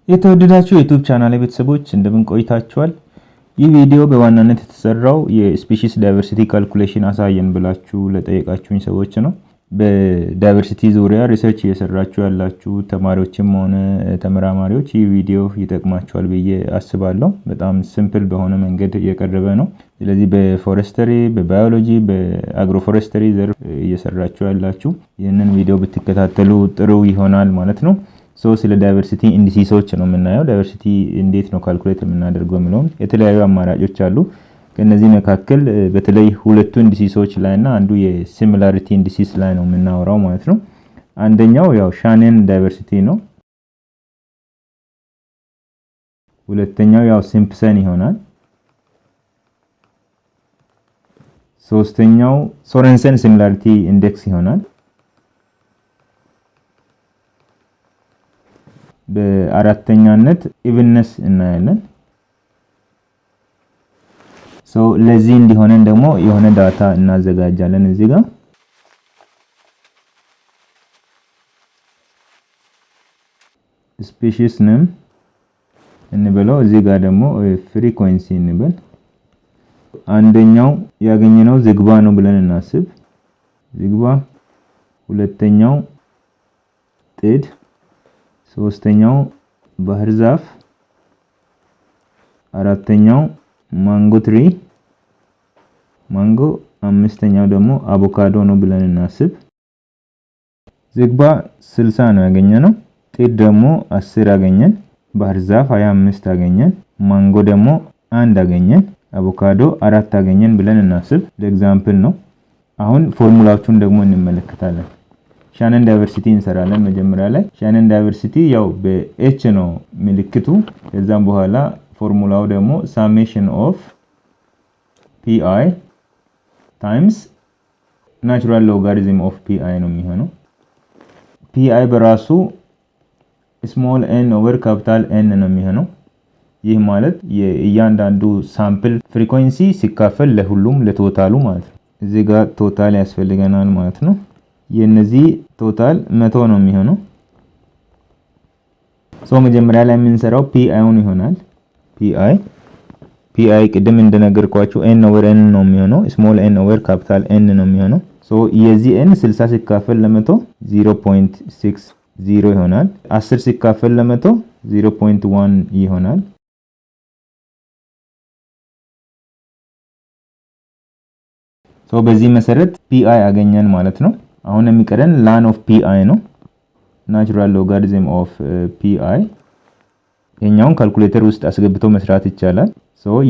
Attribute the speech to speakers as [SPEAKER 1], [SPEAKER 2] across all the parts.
[SPEAKER 1] የተወደዳችሁ የዩቲዩብ ቻናል ቤተሰቦች እንደምን ቆይታችኋል? ይህ ቪዲዮ በዋናነት የተሰራው የስፔሺስ ዳይቨርሲቲ ካልኩሌሽን አሳየን ብላችሁ ለጠየቃችሁኝ ሰዎች ነው። በዳይቨርሲቲ ዙሪያ ሪሰርች እየሰራችሁ ያላችሁ ተማሪዎችም ሆነ ተመራማሪዎች ይህ ቪዲዮ ይጠቅማችኋል ብዬ አስባለሁ። በጣም ሲምፕል በሆነ መንገድ እየቀረበ ነው። ስለዚህ በፎረስተሪ፣ በባዮሎጂ፣ በአግሮፎረስተሪ ዘርፍ እየሰራችሁ ያላችሁ ይህንን ቪዲዮ ብትከታተሉ ጥሩ ይሆናል ማለት ነው። ስለ ዳይቨርሲቲ ኢንዲሲሶች ነው የምናየው። ዳይቨርሲቲ እንዴት ነው ካልኩሌት የምናደርገው የሚለውን የተለያዩ አማራጮች አሉ። ከነዚህ መካከል በተለይ ሁለቱ ኢንዲሲሶች ላይና አንዱ የሲሚላሪቲ ኢንዲሲስ ላይ ነው የምናወራው ማለት ነው። አንደኛው ያው ሻነን ዳይቨርሲቲ ነው። ሁለተኛው ያው ሲምፕሰን ይሆናል። ሶስተኛው ሶረንሰን ሲሚላሪቲ ኢንዴክስ ይሆናል። በአራተኛነት ኢቭንነስ እናያለን። ለዚህ እንዲሆነን ደግሞ የሆነ ዳታ እናዘጋጃለን። እዚህ ጋር ስፔሺስ ኔም እንበለው፣ እዚህ ጋር ደግሞ ፍሪኩዌንሲ እንበል። አንደኛው ያገኘነው ዝግባ ነው ብለን እናስብ። ዝግባ፣ ሁለተኛው ጥድ፣ ሶስተኛው ባህር ዛፍ፣ አራተኛው ማንጎ ትሪ ማንጎ፣ አምስተኛው ደግሞ አቮካዶ ነው ብለን እናስብ። ዝግባ 60 ነው ያገኘነው። ጥድ ደግሞ 10 አገኘን። ባህር ዛፍ 25 አገኘን። ማንጎ ደግሞ 1 አገኘን። አቮካዶ 4 አገኘን ብለን እናስብ። ለኤግዛምፕል ነው። አሁን ፎርሙላዎቹን ደግሞ እንመለከታለን። ሻነን ዳይቨርሲቲ እንሰራለን። መጀመሪያ ላይ ሻነን ዳይቨርሲቲ ያው በኤች ነው ምልክቱ። ከዛም በኋላ ፎርሙላው ደግሞ ሳሜሽን ኦፍ ፒአይ ታይምስ ናቹራል ሎጋሪዝም ኦፍ ፒአይ ነው የሚሆነው። ፒአይ በራሱ ስሞል ኤን ኦቨር ካፒታል ኤን ነው የሚሆነው። ይህ ማለት የእያንዳንዱ ሳምፕል ፍሪኩዌንሲ ሲካፈል ለሁሉም ለቶታሉ ማለት ነው። እዚህ ጋር ቶታል ያስፈልገናል ማለት ነው። የነዚህ ቶታል 100 ነው የሚሆነው። መጀመሪያ ላይ የምንሰራው ፒአይውን ይሆናል። ፒአይ ቅድም እንደነገርኳችሁ ኤን ኦቨር ኤን ነው የሚሆነው። ስሞል ኤን ኦቨር ካፒታል ኤን ነው የሚሆነው። የዚህ ኤን 60 ሲካፈል ለ100 0.60 ይሆናል። 10 ሲካፈል ለ100 0.1 ይሆናል። በዚህ መሰረት ፒአይ አገኘን ማለት ነው። አሁን የሚቀረን ላን ኦፍ ፒአይ ነው። ናቹራል ሎጋሪዝም ኦፍ ፒአይ የኛውን ካልኩሌተር ውስጥ አስገብቶ መስራት ይቻላል።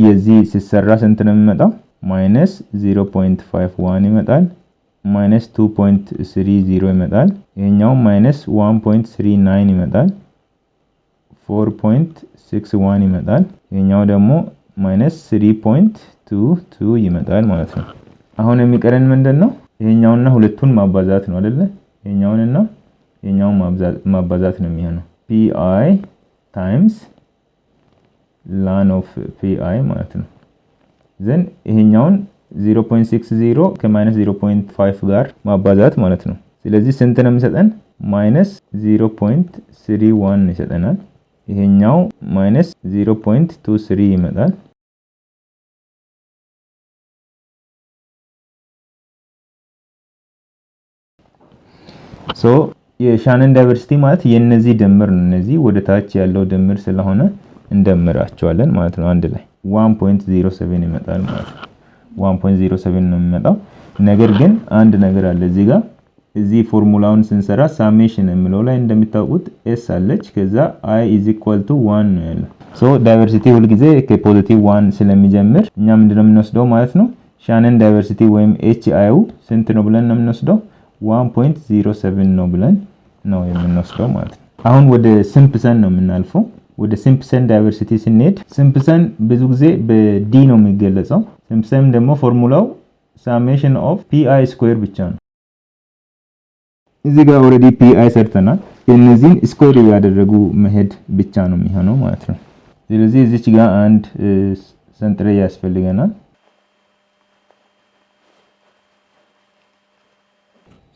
[SPEAKER 1] የዚህ ሲሰራ ስንት ነው የሚመጣው? -0.51 ይመጣል። -2.30 ይመጣል። ይሄኛው -1.39 ይመጣል። 4.61 ይመጣል። ይሄኛው ደግሞ -3.22 ይመጣል ማለት ነው። አሁን የሚቀረን ምንድነው? ይሄኛውና ሁለቱን ማባዛት ነው አይደለ? ይሄኛውንና ይሄኛውን ማባዛት ነው የሚሆነው። pi ታይምስ ln of pi ማለት ነው። ዘን ይሄኛውን 0.60 ከ-0.5 ጋር ማባዛት ማለት ነው። ስለዚህ ስንት ነው የሚሰጠን? -0.31 ይሰጠናል። ይሄኛው -0.23 ይመጣል። የሻነን ዳይቨርሲቲ ማለት የነዚህ ድምር ነው። እነዚህ ወደ ታች ያለው ድምር ስለሆነ እንደምራቸዋለን ማለት ነው። አንድ ላይ 1.07 ይመጣል ማለት ነው። 1.07 ነው የሚመጣው። ነገር ግን አንድ ነገር አለ እዚህ ጋር። እዚህ ፎርሙላውን ስንሰራ ሳሜሽን የሚለው ላይ እንደምታውቁት ኤስ አለች፣ ከዛ i = 1 ነው ያለው። ዳይቨርሲቲ ሁሉ ጊዜ ከፖዚቲቭ 1 ስለሚጀምር እኛ ምንድነው የምንወስደው ማለት ነው? ሻነን ዳይቨርሲቲ ወይም HI ስንት ነው ብለን ነው የምንወስደው? 1.07 ነው ብለን ነው የምንወስደው ማለት ነው። አሁን ወደ ሲምፕሰን ነው የምናልፈው። ወደ ሲምፕሰን ዳይቨርሲቲ ስንሄድ ሲምፕሰን ብዙ ጊዜ በዲ ነው የሚገለጸው። ሲምፕሰን ደግሞ ፎርሙላው ሳሜሽን ኦፍ ፒአይ ስኩዌር ብቻ ነው። እዚህ ጋር ኦሬዲ ፒአይ ሰርተናል። እነዚህን ስኩዌር ያደረጉ መሄድ ብቻ ነው የሚሆነው ማለት ነው። ስለዚህ እዚች ጋር አንድ ሰንጠረዥ ያስፈልገናል።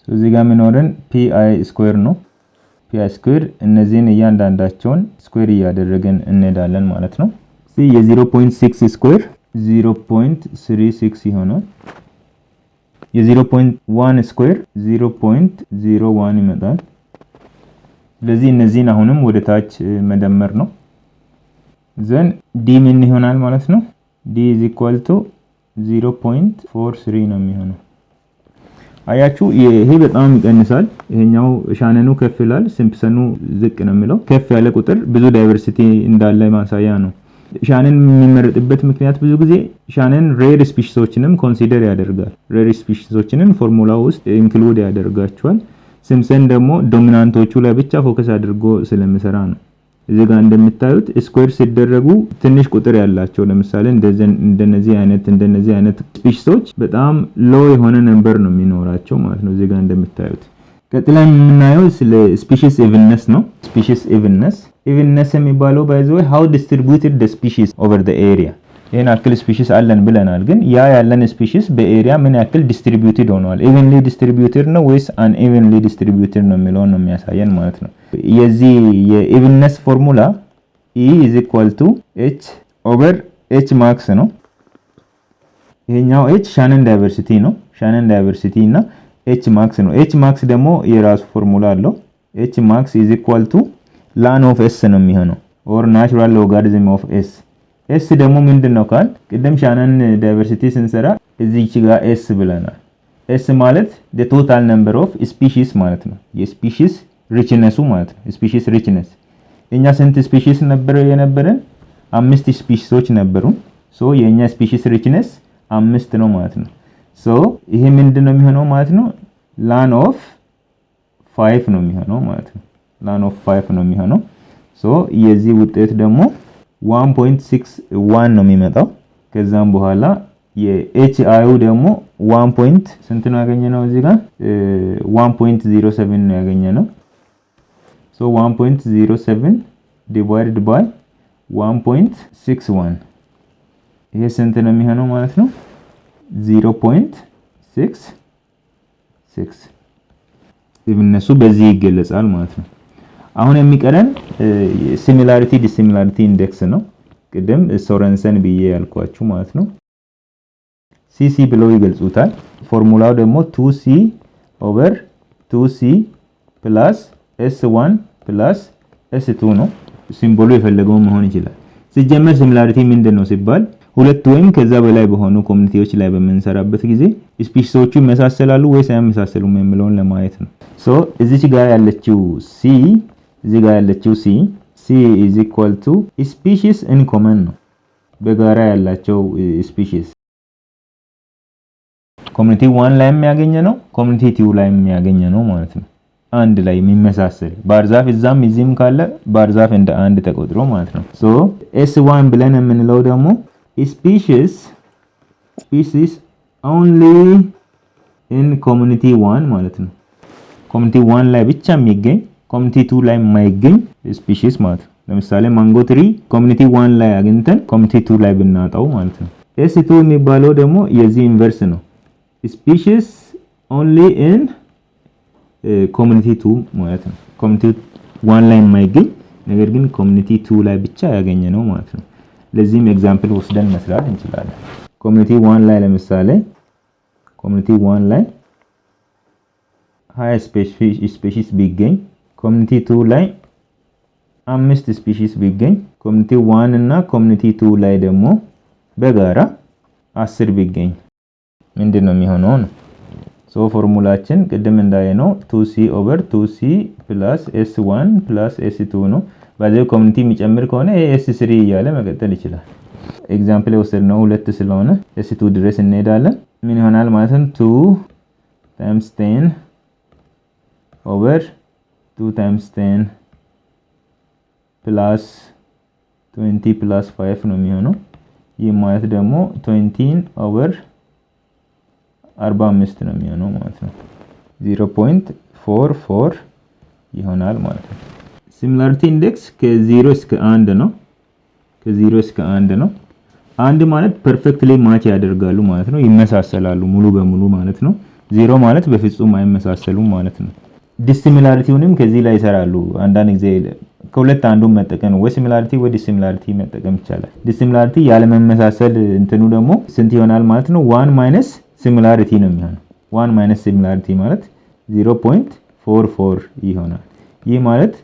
[SPEAKER 1] እዚህ ጋር የሚኖረን ፒአይ ስኩዌር ነው። pi ስኩዌር እነዚህን እያንዳንዳቸውን ስኩዌር እያደረገን እንሄዳለን ማለት ነው። የ0.6 ስኩዌር 0.36 ይሆናል። የ0.1 ስኩዌር 0.01 ይመጣል። ስለዚህ እነዚህን አሁንም ወደ ታች መደመር ነው። ዘን ዲ ምን ይሆናል ማለት ነው? ዲ = 0.43 ነው የሚሆነው። አያችሁ ይሄ በጣም ይቀንሳል። ይሄኛው ሻነኑ ከፍ ይላል፣ ሲምፕሰኑ ዝቅ ነው የሚለው። ከፍ ያለ ቁጥር ብዙ ዳይቨርሲቲ እንዳለ ማሳያ ነው። ሻነን የሚመረጥበት ምክንያት ብዙ ጊዜ ሻነን ሬር ስፒሺሶችንም ኮንሲደር ያደርጋል። ሬር ስፒሺሶችንን ፎርሙላ ውስጥ ኢንክሉድ ያደርጋቸዋል። ሲምፕሰን ደግሞ ዶሚናንቶቹ ላይ ብቻ ፎከስ አድርጎ ስለሚሰራ ነው። እዚህ ጋር እንደምታዩት ስኩዌር ሲደረጉ ትንሽ ቁጥር ያላቸው ለምሳሌ እንደነዚህ አይነት ስፒሺሶች በጣም ሎ የሆነ ነምበር ነው የሚኖራቸው ማለት ነው። እዚህ ጋር እንደምታዩት ቀጥለን የምናየው ስለ ስፒሺስ ኢቭንነስ ነው። ስፒሺስ ኢቭንነስ የሚባለው ባይ ዘ ወይ how distributed the species over the area ይሄን አክል ስፒሺስ አለን ብለናል። ግን ያ ያለን ስፒሺስ በኤሪያ ምን ያክል ዲስትሪቢዩትድ ሆኗል፣ ኢቨንሊ ዲስትሪቢዩትድ ነው ወይስ አንኢቨንሊ ዲስትሪቢዩትድ ነው የሚለውን ነው የሚያሳየን ማለት ነው። የዚህ የኢቭንነስ ፎርሙላ E = H over H max ነው። ይሄኛው H ሻነን ዳይቨርሲቲ ነው። ሻነን ዳይቨርሲቲ እና H max ነው። H max ደግሞ የራሱ ፎርሙላ አለው። H max = ln of S ነው የሚሆነው or natural logarithm of S። S ደግሞ ምንድነው ካል ቅድም ሻነን ዳይቨርሲቲ ስንሰራ እዚህች ጋር S ብለናል። S ማለት the total number of species ማለት ነው። የስፒሺስ ሪችነሱ ማለት ነው። ስፒሺስ ሪችነስ እኛ ስንት ስፒሺስ የነበረን 5 ስፒሺሶች ነበሩ። ሶ የኛ ስፒሺስ ሪችነስ 5 ነው ማለት ነው። ሶ ይሄ ምንድነው የሚሆነው ማለት ነው? ln of 5 ነው የሚሆነው ማለት ነው። ln of 5 ነው የሚሆነው። ሶ የዚህ ውጤት ደግሞ 1.61 ነው የሚመጣው። ከዛም በኋላ የኤችአዩ ደግሞ 1. ስንት ነው ያገኘነው? እዚህ ጋር 1.07 ነው ያገኘነው። ሶ 1.07 divided by 1.61 ይሄ ስንት ነው የሚሆነው ማለት ነው? 0.66 ኢቭንነሱ በዚህ ይገለጻል ማለት ነው። አሁን የሚቀረን ሲሚላሪቲ ዲሲሚላሪቲ ኢንዴክስ ነው። ቅድም ሶረንሰን ብዬ ያልኳችሁ ማለት ነው። ሲሲ ብለው ይገልጹታል። ፎርሙላው ደግሞ 2c over 2c plus s1 plus s2 ነው። ሲምቦሉ የፈለገው መሆን ይችላል። ሲጀመር ሲሚላሪቲ ምንድነው ሲባል ሁለት ወይም ከዛ በላይ በሆኑ ኮሚኒቲዎች ላይ በመንሰራበት ጊዜ ስፒሺሶቹ ይመሳሰላሉ ወይስ አይመሳሰሉም የሚለውን ለማየት ነው። ሶ እዚች ጋር ያለችው c is equal to species in common ነው። በጋራ ያላቸው ስፒሺስ ኮሚኒቲ 1 ላይ የሚያገኘ ነው፣ ኮሚኒቲ 2 ላይ የሚያገኘ ነው ማለት ነው። አንድ ላይ የሚመሳሰል ባርዛፍ እዛም እዚህም ካለ ባርዛፍ እንደ አንድ ተቆጥሮ ማለት ነው። ሶ s1 ብለን የምንለው ደግሞ species only in community 1 ማለት ነው። ኮሚኒቲ 1 ላይ ብቻ የሚገኝ ኮሚኒቲ 2 ላይ የማይገኝ ስፒሺስ ማለት ነው። ለምሳሌ ማንጎ ትሪ ኮሚኒቲ 1 ላይ አግኝተን ኮሚኒቲ 2 ላይ ብናጣው ማለት ነው። s2 የሚባለው ደግሞ የዚህ ኢንቨርስ ነው። species only in ኮሚኒቲ 2 ማለት ነው። ኮሚኒቲ 1 ላይ የማይገኝ ነገር ግን ኮሚኒቲ 2 ላይ ብቻ ያገኘ ነው ማለት ነው። ለዚህም ኤግዛምፕል ወስደን መስራት እንችላለን። ኮሚኒቲ 1 ላይ ለምሳሌ ኮሚኒቲ 1 ላይ 20 ስፒሺስ ቢገኝ ኮሚኒቲ 2 ላይ 5 ስፒሺስ ቢገኝ ኮሚኒቲ 1 እና ኮሚኒቲ 2 ላይ ደግሞ በጋራ 10 ቢገኝ ምንድነው የሚሆነው ነው። ሶ ፎርሙላችን ቅድም እንዳየነው 2c over 2c plus s1 plus s2 ነው። በዚህ ኮሚኒቲ የሚጨምር ከሆነ s3 እያለ መቀጠል ይችላል። ኤግዛምፕል የወሰድነው 2 ስለሆነ s2 ድረስ እንሄዳለን። ምን ይሆናል ማለት ነው? 2 times 10 over 2 times 10 plus 20 plus 5 ነው የሚሆነው። ይህ ማለት ደግሞ 20 over 45 ነው የሚሆነው ማለት ነው። 0.44 ይሆናል ማለት ነው። ሲሚላሪቲ ኢንዴክስ ከ0 እስከ 1 ነው። ከ0 እስከ 1 ነው። 1 ማለት ፐርፌክትሊ ማች ያደርጋሉ ማለት ነው። ይመሳሰላሉ ሙሉ በሙሉ ማለት ነው። 0 ማለት በፍጹም አይመሳሰሉም ማለት ነው። ዲሲሚላሪቲውንም ከዚህ ላይ ይሰራሉ። አንዳንድ ጊዜ ከሁለት አንዱን መጠቀም ወይ ሲሚላሪቲ ወይ ዲሲሚላሪቲ መጠቀም ይቻላል። ዲሲሚላሪቲ ያለ መመሳሰል እንትኑ ደግሞ ስንት ይሆናል ማለት ነው? 1 ማይነስ ሲሚላሪቲ ነው የሚሆነው። 1 ማይነስ ሲሚላሪቲ ማለት 0.44 ይሆናል። ይህ ማለት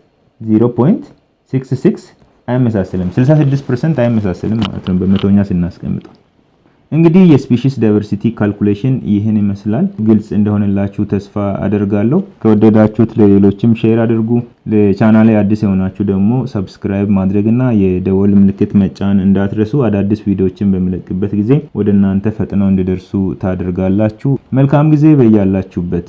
[SPEAKER 1] 0.66 አይመሳሰልም፣ 66% አይመሳሰልም ማለት ነው በመቶኛ ስናስቀምጠው። እንግዲህ የስፒሺስ ዳይቨርሲቲ ካልኩሌሽን ይህን ይመስላል። ግልጽ እንደሆነላችሁ ተስፋ አደርጋለሁ። ከወደዳችሁት ለሌሎችም ሼር አድርጉ። ለቻናሌ አዲስ የሆናችሁ ደግሞ ሰብስክራይብ ማድረግና የደወል ምልክት መጫን እንዳትረሱ። አዳዲስ ቪዲዮዎችን በመለቅበት ጊዜ ወደ እናንተ ፈጥነው እንዲደርሱ ታደርጋላችሁ። መልካም ጊዜ በያላችሁበት።